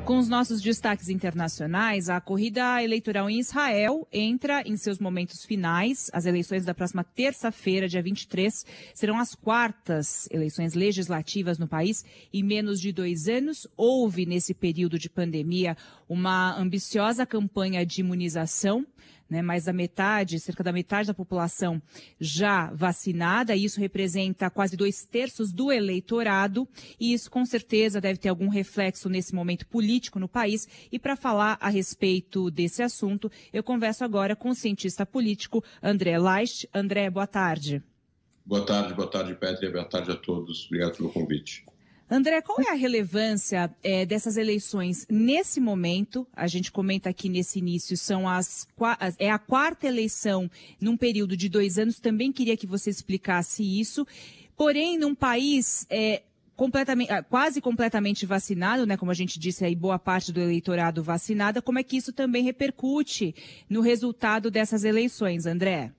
Com os nossos destaques internacionais, a corrida eleitoral em Israel entra em seus momentos finais. As eleições da próxima terça-feira, dia 23, serão as quartas eleições legislativas no país em menos de 2 anos. Houve, nesse período de pandemia, uma ambiciosa campanha de imunização, mais da metade, cerca da metade da população já vacinada. Isso representa quase 2/3 do eleitorado e isso com certeza deve ter algum reflexo nesse momento político no país. E para falar a respeito desse assunto, eu converso agora com o cientista político André Leicht. André, boa tarde. Boa tarde, Pétria. Boa tarde a todos. Obrigado pelo convite. André, qual é a relevância dessas eleições nesse momento? A gente comenta aqui nesse início, é a quarta eleição num período de 2 anos. Também queria que você explicasse isso. Porém, num país quase completamente vacinado, como a gente disse aí, boa parte do eleitorado vacinada, como é que isso também repercute no resultado dessas eleições, André?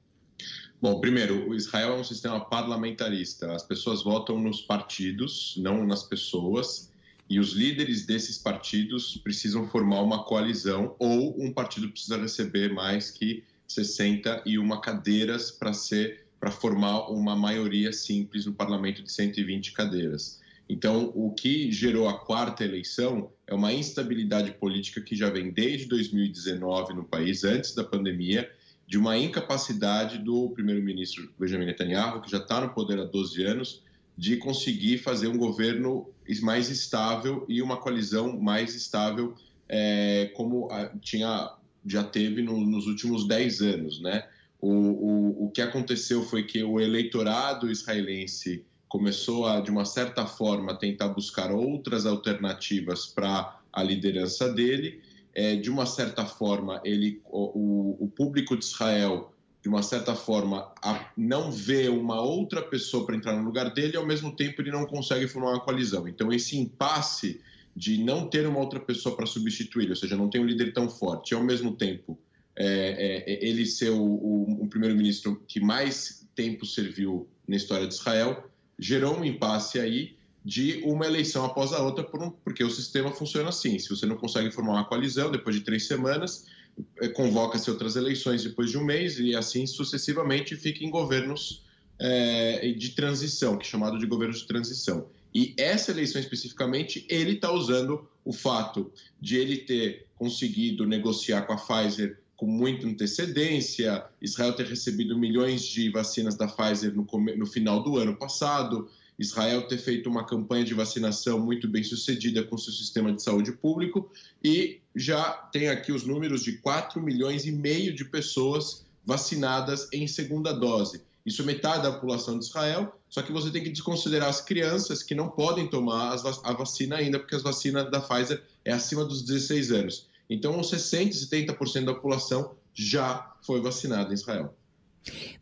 Bom, primeiro, o Israel é um sistema parlamentarista. As pessoas votam nos partidos, não nas pessoas, e os líderes desses partidos precisam formar uma coalizão ou um partido precisa receber mais que 61 cadeiras para formar uma maioria simples no parlamento de 120 cadeiras. Então, o que gerou a quarta eleição é uma instabilidade política que já vem desde 2019 no país, antes da pandemia, de uma incapacidade do primeiro-ministro Benjamin Netanyahu, que já está no poder há 12 anos, de conseguir fazer um governo mais estável e uma coalizão mais estável, como já teve nos últimos 10 anos, O que aconteceu foi que o eleitorado israelense começou a, de uma certa forma, tentar buscar outras alternativas para a liderança dele. De uma certa forma, o público de Israel, de uma certa forma, não vê uma outra pessoa para entrar no lugar dele e, ao mesmo tempo, ele não consegue formar uma coalizão. Então, esse impasse de não ter uma outra pessoa para substituir, ou seja, não tem um líder tão forte, e, ao mesmo tempo, ele ser o primeiro-ministro que mais tempo serviu na história de Israel, gerou um impasse aí, de uma eleição após a outra, porque o sistema funciona assim. Se você não consegue formar uma coalizão, depois de 3 semanas, convoca-se outras eleições depois de 1 mês, e assim sucessivamente fica em governos de transição, que é chamado de governos de transição. E essa eleição especificamente, ele está usando o fato de ele ter conseguido negociar com a Pfizer com muita antecedência, Israel ter recebido milhões de vacinas da Pfizer no final do ano passado, Israel ter feito uma campanha de vacinação muito bem sucedida com seu sistema de saúde público e já tem aqui os números de 4,5 milhões de pessoas vacinadas em segunda dose. Isso é metade da população de Israel, só que você tem que desconsiderar as crianças que não podem tomar a vacina ainda, porque a vacina da Pfizer é acima dos 16 anos. Então, 60%, 70% da população já foi vacinada em Israel.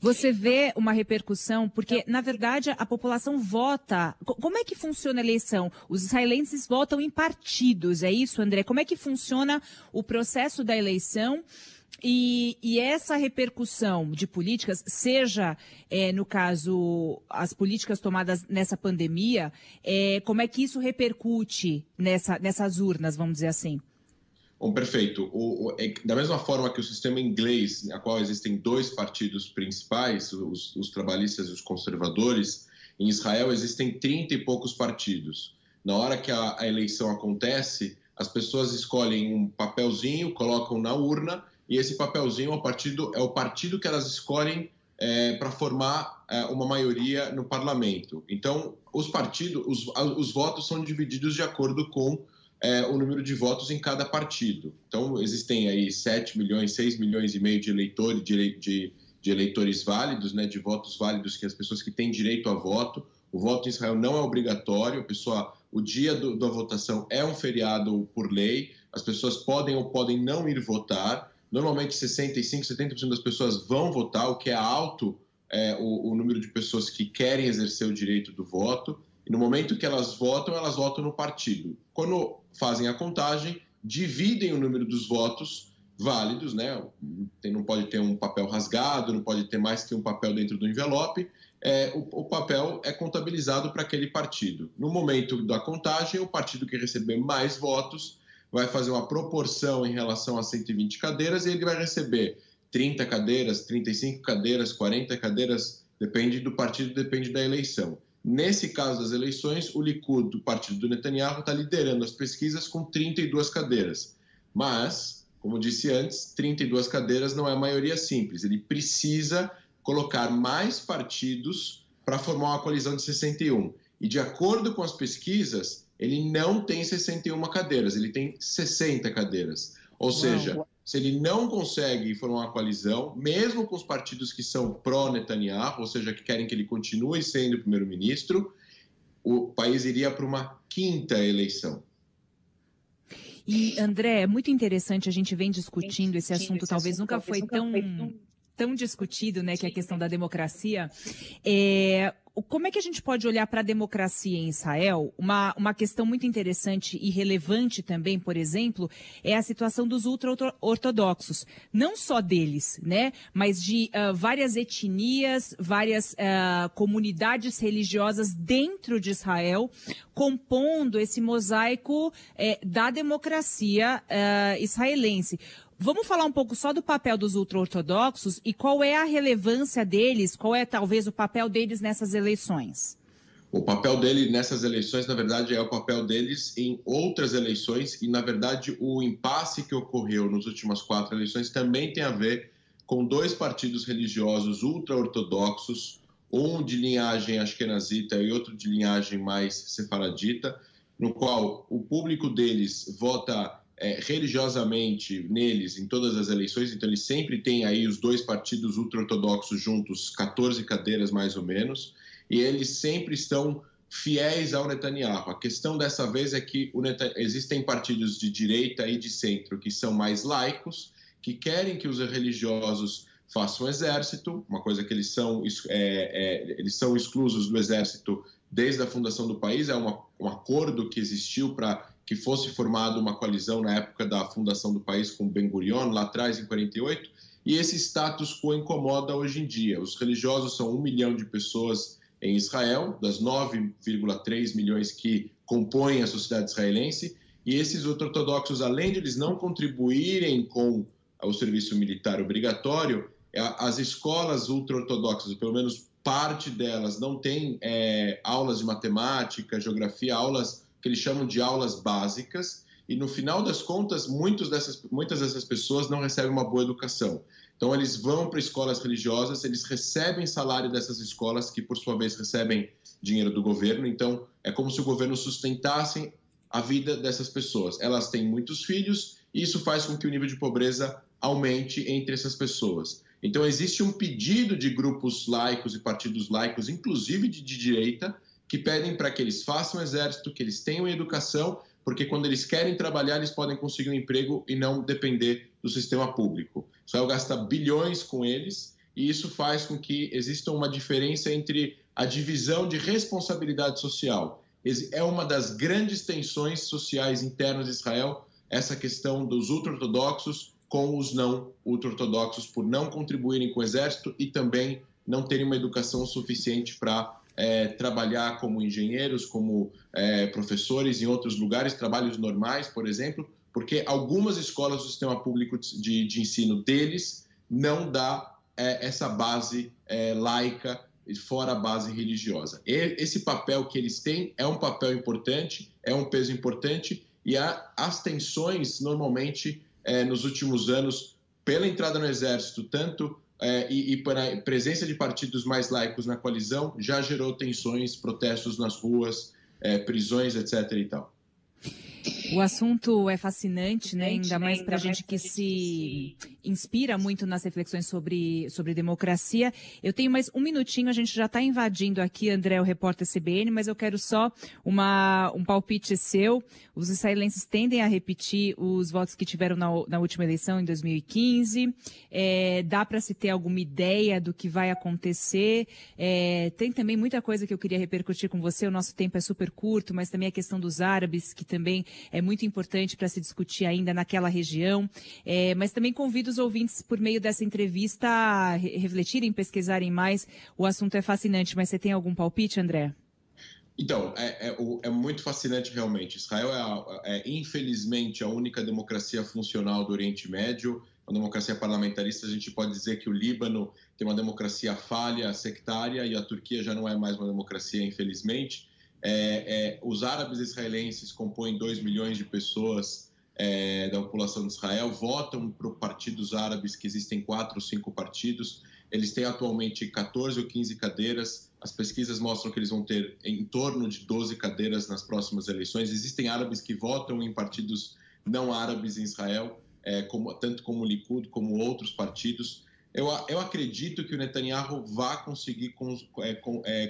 Você vê uma repercussão, porque, na verdade, a população vota. Como é que funciona a eleição? Os israelenses votam em partidos, é isso, André? Como é que funciona o processo da eleição? E essa repercussão de políticas, seja, no caso, as políticas tomadas nessa pandemia, como é que isso repercute nessas urnas, vamos dizer assim? Bom, perfeito. Da mesma forma que o sistema inglês, na qual existem 2 partidos principais, os trabalhistas e os conservadores, em Israel existem 30 e poucos partidos. Na hora que a eleição acontece, as pessoas escolhem um papelzinho, colocam na urna, e esse papelzinho é o partido que elas escolhem para formar uma maioria no parlamento. Então, os votos são divididos de acordo com o número de votos em cada partido. Então, existem aí 7 milhões, 6 milhões e meio de eleitores, de eleitores válidos, de votos válidos, que as pessoas que têm direito a voto. O voto em Israel não é obrigatório, o dia da votação é um feriado por lei, as pessoas podem ou podem não ir votar. Normalmente, 65%, 70% das pessoas vão votar, o que é alto o número de pessoas que querem exercer o direito do voto. E no momento que elas votam no partido. Quando fazem a contagem, dividem o número dos votos válidos, não pode ter um papel rasgado, não pode ter mais que um papel dentro do envelope, o papel é contabilizado para aquele partido. No momento da contagem, o partido que receber mais votos vai fazer uma proporção em relação a 120 cadeiras e ele vai receber 30 cadeiras, 35 cadeiras, 40 cadeiras, depende do partido, depende da eleição. Nesse caso das eleições, o Likud, do partido do Netanyahu, está liderando as pesquisas com 32 cadeiras. Mas, como disse antes, 32 cadeiras não é a maioria simples. Ele precisa colocar mais partidos para formar uma coalizão de 61. E, de acordo com as pesquisas, ele não tem 61 cadeiras, ele tem 60 cadeiras. Ou seja, se ele não consegue formar uma coalizão, mesmo com os partidos que são pró-Netanyahu, ou seja, que querem que ele continue sendo primeiro-ministro, o país iria para uma quinta eleição. E, André, é muito interessante, a gente vem discutindo esse assunto, talvez nunca foi tão discutido, né, que é a questão da democracia. Como é que a gente pode olhar para a democracia em Israel? Uma questão muito interessante e relevante também, por exemplo, é a situação dos ultra-ortodoxos. Não só deles, né, mas de várias etnias, várias comunidades religiosas dentro de Israel, compondo esse mosaico da democracia israelense. Vamos falar um pouco só do papel dos ultra-ortodoxos e qual é a relevância deles, qual é talvez o papel deles nessas eleições? O papel dele nessas eleições, na verdade, é o papel deles em outras eleições e, na verdade, o impasse que ocorreu nas últimas 4 eleições também tem a ver com 2 partidos religiosos ultra-ortodoxos, um de linhagem ashkenazita e outro de linhagem mais sefaradita, no qual o público deles vota religiosamente neles em todas as eleições, então eles sempre têm aí os 2 partidos ultra-ortodoxos juntos, 14 cadeiras mais ou menos, e eles sempre estão fiéis ao Netanyahu. A questão dessa vez é que existem partidos de direita e de centro que são mais laicos, que querem que os religiosos façam exército, uma coisa que eles são exclusos do exército desde a fundação do país, é um acordo que existiu para que fosse formada uma coalizão na época da fundação do país com Ben-Gurion, lá atrás, em 48, e esse status quo incomoda hoje em dia. Os religiosos são 1 milhão de pessoas em Israel, das 9,3 milhões que compõem a sociedade israelense, e esses ultra-ortodoxos, além de eles não contribuírem com o serviço militar obrigatório, as escolas ultra-ortodoxas, pelo menos parte delas, não tem aulas de matemática, geografia, aulas que eles chamam de aulas básicas, e no final das contas, muitas dessas pessoas não recebem uma boa educação. Então, eles vão para escolas religiosas, eles recebem salário dessas escolas, que por sua vez recebem dinheiro do governo, então é como se o governo sustentasse a vida dessas pessoas. Elas têm muitos filhos, e isso faz com que o nível de pobreza aumente entre essas pessoas. Então, existe um pedido de grupos laicos e partidos laicos, inclusive de direita, que pedem para que eles façam exército, que eles tenham educação, porque quando eles querem trabalhar, eles podem conseguir um emprego e não depender do sistema público. Israel gasta bilhões com eles, e isso faz com que exista uma diferença entre a divisão de responsabilidade social. É uma das grandes tensões sociais internas de Israel, essa questão dos ultra-ortodoxos com os não ultra-ortodoxos, por não contribuírem com o exército e também não terem uma educação suficiente para trabalhar como engenheiros, como professores em outros lugares, trabalhos normais, por exemplo, porque algumas escolas do sistema público de ensino deles não dá essa base laica, fora a base religiosa. Esse papel que eles têm é um papel importante, é um peso importante, e as tensões, normalmente, nos últimos anos, pela entrada no exército, tanto e para a presença de partidos mais laicos na coalizão, já gerou tensões, protestos nas ruas, prisões, etc. e tal. O assunto é fascinante, né? Ainda mais para a gente que se inspira muito nas reflexões sobre democracia. Eu tenho mais um minutinho, a gente já está invadindo aqui, André, o repórter CBN, mas eu quero só um palpite seu. Os israelenses tendem a repetir os votos que tiveram na última eleição, em 2015. Dá para se ter alguma ideia do que vai acontecer? Tem também muita coisa que eu queria repercutir com você, o nosso tempo é super curto, mas também a questão dos árabes, que também é muito importante para se discutir ainda naquela região, mas também convido os ouvintes, por meio dessa entrevista, a refletirem, pesquisarem mais. O assunto é fascinante, mas você tem algum palpite, André? Então, é muito fascinante realmente. Israel infelizmente, a única democracia funcional do Oriente Médio, uma democracia parlamentarista. A gente pode dizer que o Líbano tem uma democracia falha, sectária, e a Turquia já não é mais uma democracia, infelizmente. Os árabes israelenses compõem 2 milhões de pessoas da população de Israel, votam para partidos árabes, que existem 4 ou 5 partidos. Eles têm atualmente 14 ou 15 cadeiras. As pesquisas mostram que eles vão ter em torno de 12 cadeiras nas próximas eleições. Existem árabes que votam em partidos não árabes em Israel, tanto como o Likud, como outros partidos. Eu acredito que o Netanyahu vai conseguir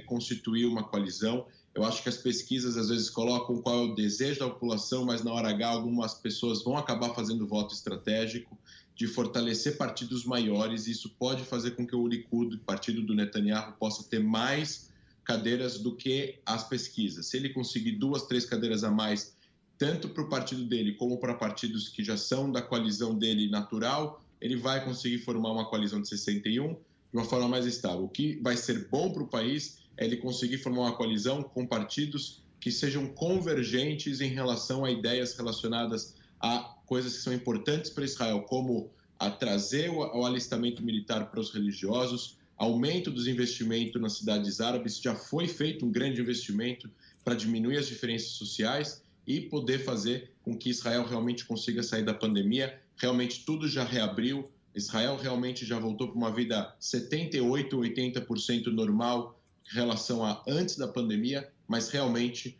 constituir uma coalizão. Eu acho que as pesquisas às vezes colocam qual é o desejo da população, mas na hora H algumas pessoas vão acabar fazendo voto estratégico de fortalecer partidos maiores, e isso pode fazer com que o Likud, o partido do Netanyahu, possa ter mais cadeiras do que as pesquisas. Se ele conseguir 2, 3 cadeiras a mais, tanto para o partido dele como para partidos que já são da coalizão dele natural, ele vai conseguir formar uma coalizão de 61 de uma forma mais estável. O que vai ser bom para o país é ele conseguir formar uma coalizão com partidos que sejam convergentes em relação a ideias relacionadas a coisas que são importantes para Israel, como a trazer o alistamento militar para os religiosos, aumento dos investimentos nas cidades árabes. Já foi feito um grande investimento para diminuir as diferenças sociais e poder fazer com que Israel realmente consiga sair da pandemia. Realmente tudo já reabriu, Israel realmente já voltou para uma vida 78%, 80% normal em relação a antes da pandemia, mas realmente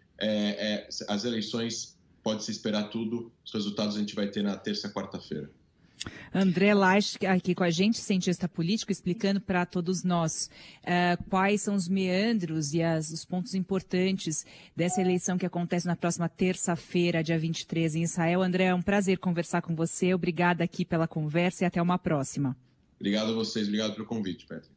as eleições pode-se esperar tudo, os resultados a gente vai ter na terça, quarta-feira. André Laisch, aqui com a gente, cientista político, explicando para todos nós quais são os meandros e os pontos importantes dessa eleição que acontece na próxima terça-feira, dia 23, em Israel. André, é um prazer conversar com você. Obrigada aqui pela conversa e até uma próxima. Obrigado a vocês, obrigado pelo convite, Petri.